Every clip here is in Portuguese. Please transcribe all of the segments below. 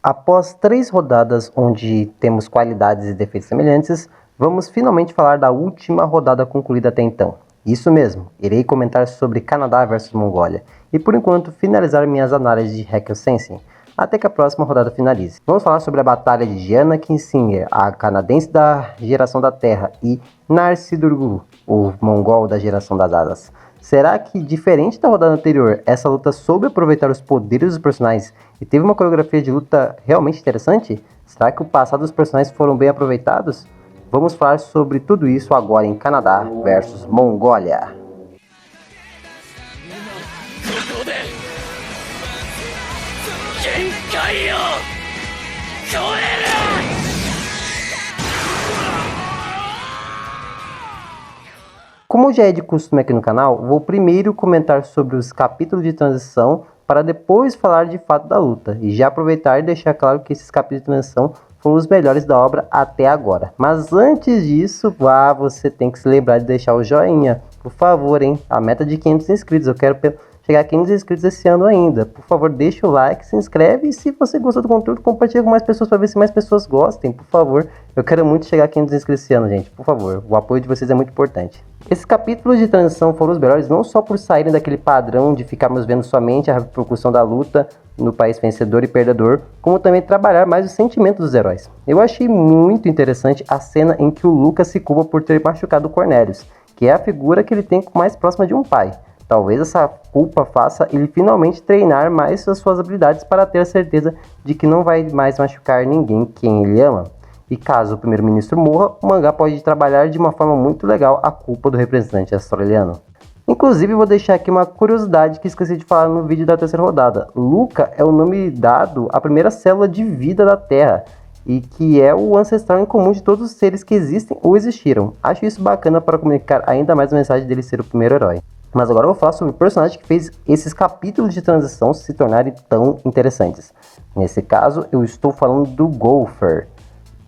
Após 3 rodadas onde temos qualidades e defeitos semelhantes, vamos finalmente falar da última rodada concluída até então. Isso mesmo, irei comentar sobre Canadá versus Mongólia e por enquanto finalizar minhas análises de Haikyuu Senshin, até que a próxima rodada finalize. Vamos falar sobre a batalha de Jiana Kinsinger, a canadense da geração da Terra, e Narcy Durgu, o mongol da geração das asas. Será que, diferente da rodada anterior, essa luta soube aproveitar os poderes dos personagens e teve uma coreografia de luta realmente interessante? Será que o passado dos personagens foram bem aproveitados? Vamos falar sobre tudo isso agora em Canadá versus Mongólia. Como já é de costume aqui no canal, vou primeiro comentar sobre os capítulos de transição para depois falar de fato da luta, e já aproveitar e deixar claro que esses capítulos de transição foram os melhores da obra até agora. Mas antes disso, você tem que se lembrar de deixar o joinha, por favor, hein? A meta de 500 inscritos, eu quero chegar a 500 inscritos esse ano ainda. Por favor, deixa o like, se inscreve e se você gostou do conteúdo, compartilha com mais pessoas para ver se mais pessoas gostem, por favor. Eu quero muito chegar a 500 inscritos esse ano, gente, por favor. O apoio de vocês é muito importante. Esses capítulos de transição foram os melhores não só por saírem daquele padrão de ficarmos vendo somente a repercussão da luta no país vencedor e perdedor, como também trabalhar mais os sentimentos dos heróis. Eu achei muito interessante a cena em que o Lucas se culpa por ter machucado o Cornelius, que é a figura que ele tem mais próxima de um pai. Talvez essa culpa faça ele finalmente treinar mais as suas habilidades para ter a certeza de que não vai mais machucar ninguém quem ele ama. E caso o primeiro-ministro morra, o mangá pode trabalhar de uma forma muito legal a culpa do representante australiano. Inclusive, vou deixar aqui uma curiosidade que esqueci de falar no vídeo da terceira rodada. Luca é o nome dado à primeira célula de vida da Terra, e que é o ancestral em comum de todos os seres que existem ou existiram. Acho isso bacana para comunicar ainda mais a mensagem dele ser o primeiro herói. Mas agora eu vou falar sobre o personagem que fez esses capítulos de transição se tornarem tão interessantes. Nesse caso, eu estou falando do Gopher.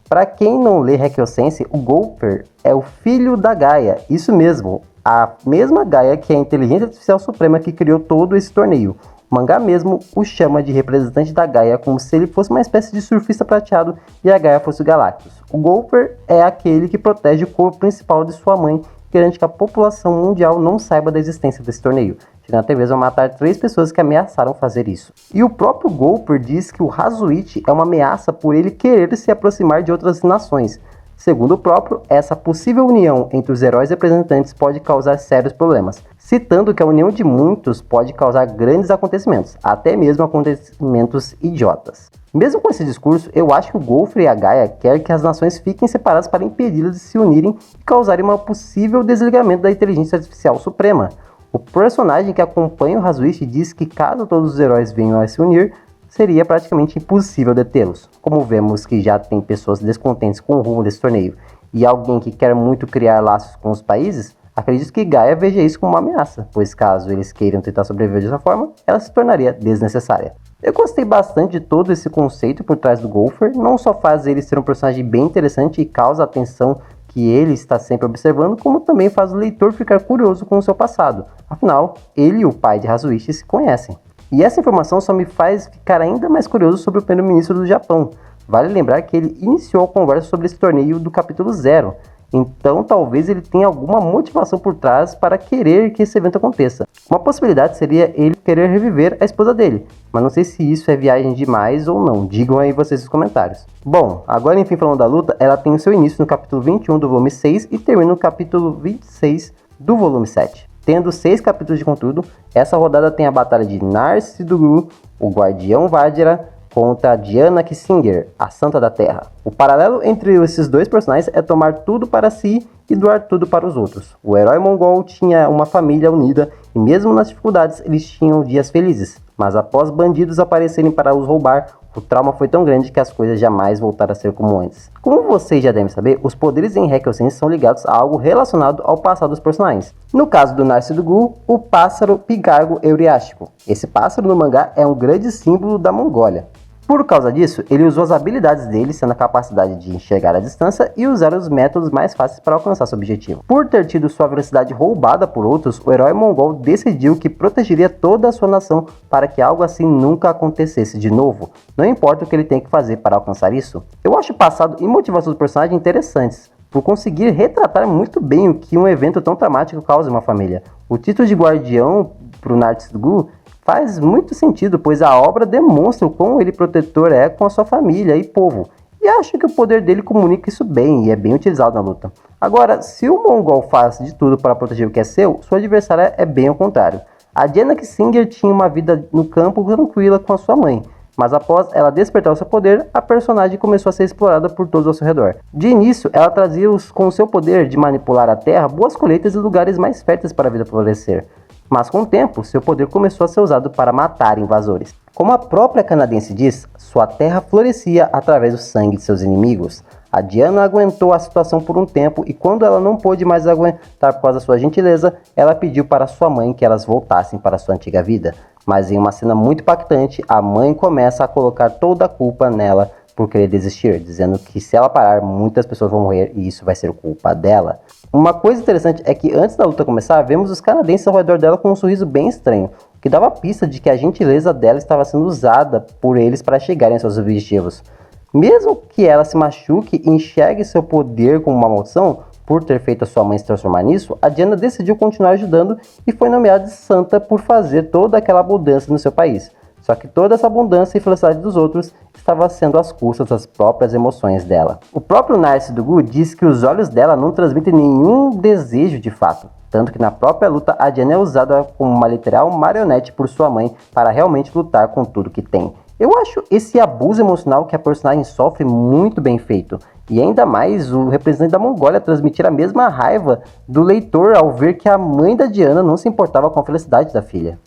Para quem não lê Haikyuu Senshin, o Gopher é o filho da Gaia, isso mesmo, a mesma Gaia que é a inteligência artificial suprema que criou todo esse torneio. O mangá mesmo o chama de representante da Gaia, como se ele fosse uma espécie de surfista prateado e a Gaia fosse o Galactus. O Gopher é aquele que protege o corpo principal de sua mãe, garante que a população mundial não saiba da existência desse torneio, chegando até mesmo a matar 3 pessoas que ameaçaram fazer isso. E o próprio Gopher diz que o Hazuichi é uma ameaça por ele querer se aproximar de outras nações. Segundo o próprio, essa possível união entre os heróis representantes pode causar sérios problemas, citando que a união de muitos pode causar grandes acontecimentos, até mesmo acontecimentos idiotas. Mesmo com esse discurso, eu acho que o Gopher e a Gaia querem que as nações fiquem separadas para impedi-las de se unirem e causarem um possível desligamento da inteligência artificial suprema. O personagem que acompanha o Hazuichi diz que caso todos os heróis venham a se unir, seria praticamente impossível detê-los. Como vemos que já tem pessoas descontentes com o rumo desse torneio e alguém que quer muito criar laços com os países, acredito que Gaia veja isso como uma ameaça, pois caso eles queiram tentar sobreviver dessa forma, ela se tornaria desnecessária. Eu gostei bastante de todo esse conceito por trás do Gopher, não só faz ele ser um personagem bem interessante e causa a atenção que ele está sempre observando, como também faz o leitor ficar curioso com o seu passado. Afinal, ele e o pai de Hazuichi se conhecem. E essa informação só me faz ficar ainda mais curioso sobre o primeiro-ministro do Japão. Vale lembrar que ele iniciou a conversa sobre esse torneio do capítulo 0. Então talvez ele tenha alguma motivação por trás para querer que esse evento aconteça. Uma possibilidade seria ele querer reviver a esposa dele, mas não sei se isso é viagem demais ou não, digam aí vocês nos comentários. Bom, agora enfim falando da luta, ela tem o seu início no capítulo 21 do volume 6 e termina no capítulo 26 do volume 7. Tendo 6 capítulos de conteúdo, essa rodada tem a batalha de Narcy Durgu, o Guardião Vajra, contra Jiana Kinsinger, a Santa da Terra. O paralelo entre esses dois personagens é tomar tudo para si e doar tudo para os outros. O herói mongol tinha uma família unida e mesmo nas dificuldades eles tinham dias felizes. Mas após bandidos aparecerem para os roubar, o trauma foi tão grande que as coisas jamais voltaram a ser como antes. Como vocês já devem saber, os poderes em Haikyuu Senshin são ligados a algo relacionado ao passado dos personagens. No caso do Narcy Durgu, o pássaro Pigargo Euriástico. Esse pássaro no mangá é um grande símbolo da Mongólia. Por causa disso, ele usou as habilidades dele, sendo a capacidade de enxergar a distância e usar os métodos mais fáceis para alcançar seu objetivo. Por ter tido sua velocidade roubada por outros, o herói mongol decidiu que protegeria toda a sua nação para que algo assim nunca acontecesse de novo, não importa o que ele tem que fazer para alcançar isso. Eu acho o passado e motivação dos personagens interessantes, por conseguir retratar muito bem o que um evento tão traumático causa em uma família. O título de guardião para o Narcis-Dulgu faz muito sentido, pois a obra demonstra o quão ele protetor é com a sua família e povo, e acho que o poder dele comunica isso bem e é bem utilizado na luta. Agora, se o Mongol faz de tudo para proteger o que é seu, sua adversária é bem ao contrário. A Diana Kissinger tinha uma vida no campo tranquila com a sua mãe, mas após ela despertar o seu poder, a personagem começou a ser explorada por todos ao seu redor. De início, ela trazia com o seu poder de manipular a terra boas colheitas e lugares mais férteis para a vida florescer. Mas com o tempo, seu poder começou a ser usado para matar invasores. Como a própria canadense diz, sua terra florescia através do sangue de seus inimigos. A Diana aguentou a situação por um tempo e quando ela não pôde mais aguentar por causa da sua gentileza, ela pediu para sua mãe que elas voltassem para sua antiga vida. Mas em uma cena muito impactante, a mãe começa a colocar toda a culpa nela por querer desistir, dizendo que se ela parar, muitas pessoas vão morrer e isso vai ser culpa dela. Uma coisa interessante é que antes da luta começar, vemos os canadenses ao redor dela com um sorriso bem estranho, que dava pista de que a gentileza dela estava sendo usada por eles para chegarem aos seus objetivos. Mesmo que ela se machuque e enxergue seu poder como uma maldição, por ter feito a sua mãe se transformar nisso, a Diana decidiu continuar ajudando e foi nomeada de santa por fazer toda aquela abundância no seu país. Só que toda essa abundância e felicidade dos outros estava sendo às custas das próprias emoções dela. O próprio Narcis-Dulgu diz que os olhos dela não transmitem nenhum desejo de fato, tanto que na própria luta a Diana é usada como uma literal marionete por sua mãe para realmente lutar com tudo que tem. Eu acho esse abuso emocional que a personagem sofre muito bem feito, e ainda mais o representante da Mongólia transmitir a mesma raiva do leitor ao ver que a mãe da Diana não se importava com a felicidade da filha.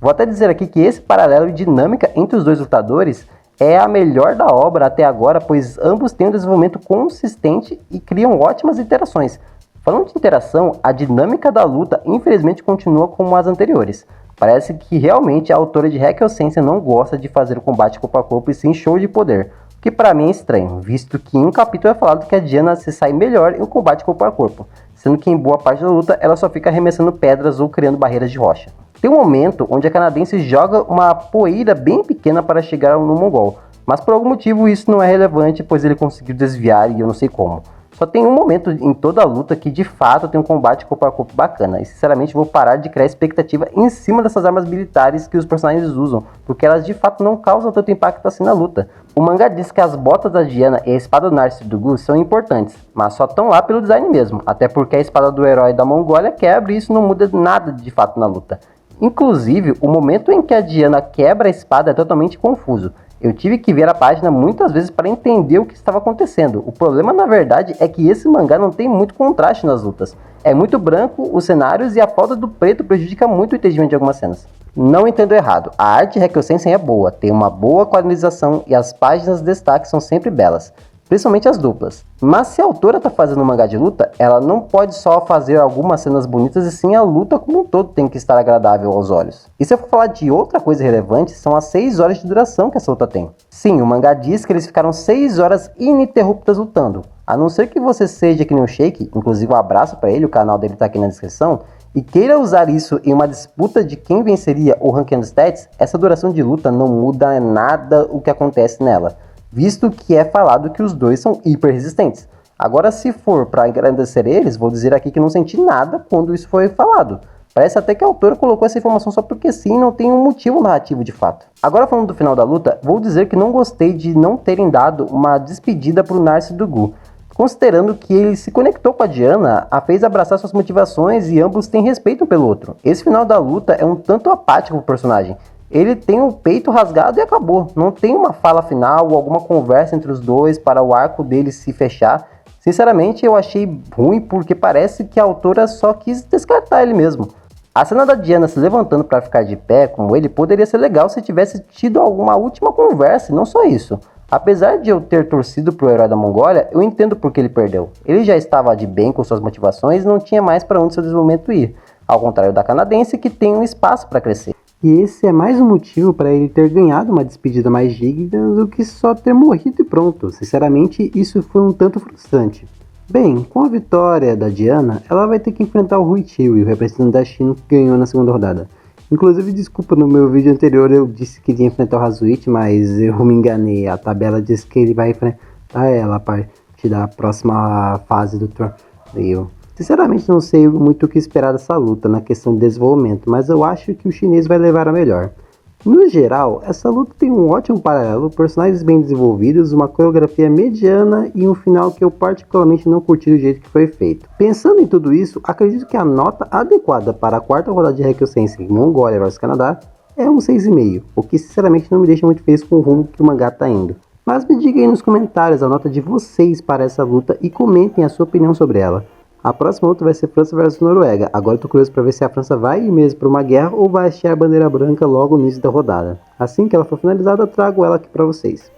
Vou até dizer aqui que esse paralelo e dinâmica entre os dois lutadores é a melhor da obra até agora, pois ambos têm um desenvolvimento consistente e criam ótimas interações. Falando de interação, a dinâmica da luta infelizmente continua como as anteriores. Parece que realmente a autora de Haikyuu Sensei não gosta de fazer o combate corpo a corpo e sim show de poder, o que para mim é estranho, visto que em um capítulo é falado que a Diana se sai melhor em um combate corpo a corpo, sendo que em boa parte da luta ela só fica arremessando pedras ou criando barreiras de rocha. Tem um momento onde a canadense joga uma poeira bem pequena para chegar no mongol, mas por algum motivo isso não é relevante, pois ele conseguiu desviar e eu não sei como. Só tem um momento em toda a luta que de fato tem um combate corpo a corpo bacana, e sinceramente vou parar de criar expectativa em cima dessas armas militares que os personagens usam, porque elas de fato não causam tanto impacto assim na luta. O mangá diz que as botas da Diana e a espada do Narcis-Dulgu são importantes, mas só estão lá pelo design mesmo, até porque a espada do herói da Mongólia quebra e isso não muda nada de fato na luta. Inclusive, o momento em que a Diana quebra a espada é totalmente confuso. Eu tive que ver a página muitas vezes para entender o que estava acontecendo. O problema, na verdade, é que esse mangá não tem muito contraste nas lutas. É muito branco os cenários e a falta do preto prejudica muito o entendimento de algumas cenas. Não entendo errado, a arte de Haikyuu Sensei é boa, tem uma boa quadrinização e as páginas de destaque são sempre belas, principalmente as duplas. Mas se a autora está fazendo um mangá de luta, ela não pode só fazer algumas cenas bonitas e sim a luta como um todo tem que estar agradável aos olhos. E se eu for falar de outra coisa relevante, são as 6 horas de duração que essa luta tem. Sim, o mangá diz que eles ficaram 6 horas ininterruptas lutando. A não ser que você seja que nem o Shake, inclusive um abraço para ele, o canal dele está aqui na descrição, e queira usar isso em uma disputa de quem venceria o Ranking Stats, essa duração de luta não muda em nada o que acontece nela, visto que é falado que os dois são hiper resistentes. Agora, se for para engrandecer eles, vou dizer aqui que não senti nada quando isso foi falado. Parece até que a autora colocou essa informação só porque sim, não tem um motivo narrativo de fato. Agora falando do final da luta, vou dizer que não gostei de não terem dado uma despedida para o Narcis-Dulgu, considerando que ele se conectou com a Diana, a fez abraçar suas motivações e ambos têm respeito um pelo outro. Esse final da luta é um tanto apático pro personagem. Ele tem o peito rasgado e acabou. Não tem uma fala final ou alguma conversa entre os dois para o arco dele se fechar. Sinceramente, eu achei ruim porque parece que a autora só quis descartar ele mesmo. A cena da Diana se levantando para ficar de pé como ele poderia ser legal se tivesse tido alguma última conversa e não só isso. Apesar de eu ter torcido pro herói da Mongólia, eu entendo por que ele perdeu. Ele já estava de bem com suas motivações e não tinha mais para onde seu desenvolvimento ir, ao contrário da canadense que tem um espaço para crescer. E esse é mais um motivo para ele ter ganhado uma despedida mais digna do que só ter morrido e pronto. Sinceramente, isso foi um tanto frustrante. Bem, com a vitória da Diana, ela vai ter que enfrentar o Rui Chewie, o representante da China que ganhou na segunda rodada. Inclusive, desculpa, no meu vídeo anterior eu disse que iria enfrentar o Hazuit, mas eu me enganei. A tabela diz que ele vai enfrentar ela a partir da próxima fase do torneio. Sinceramente, não sei muito o que esperar dessa luta na questão de desenvolvimento, mas eu acho que o chinês vai levar a melhor. No geral, essa luta tem um ótimo paralelo, personagens bem desenvolvidos, uma coreografia mediana e um final que eu particularmente não curti do jeito que foi feito. Pensando em tudo isso, acredito que a nota adequada para a quarta rodada de Haikyuu Sensei Mongólia vs Canadá é um 6,5, o que sinceramente não me deixa muito feliz com o rumo que o mangá está indo. Mas me diga aí nos comentários a nota de vocês para essa luta e comentem a sua opinião sobre ela. A próxima luta vai ser França versus Noruega. Agora eu tô curioso para ver se a França vai ir mesmo para uma guerra ou vai hastear a bandeira branca logo no início da rodada. Assim que ela for finalizada, eu trago ela aqui para vocês.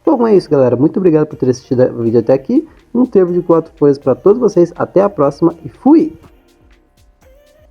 Bom, é isso, galera. Muito obrigado por ter assistido o vídeo até aqui. Um termo de 4 folhas para todos vocês. Até a próxima e fui!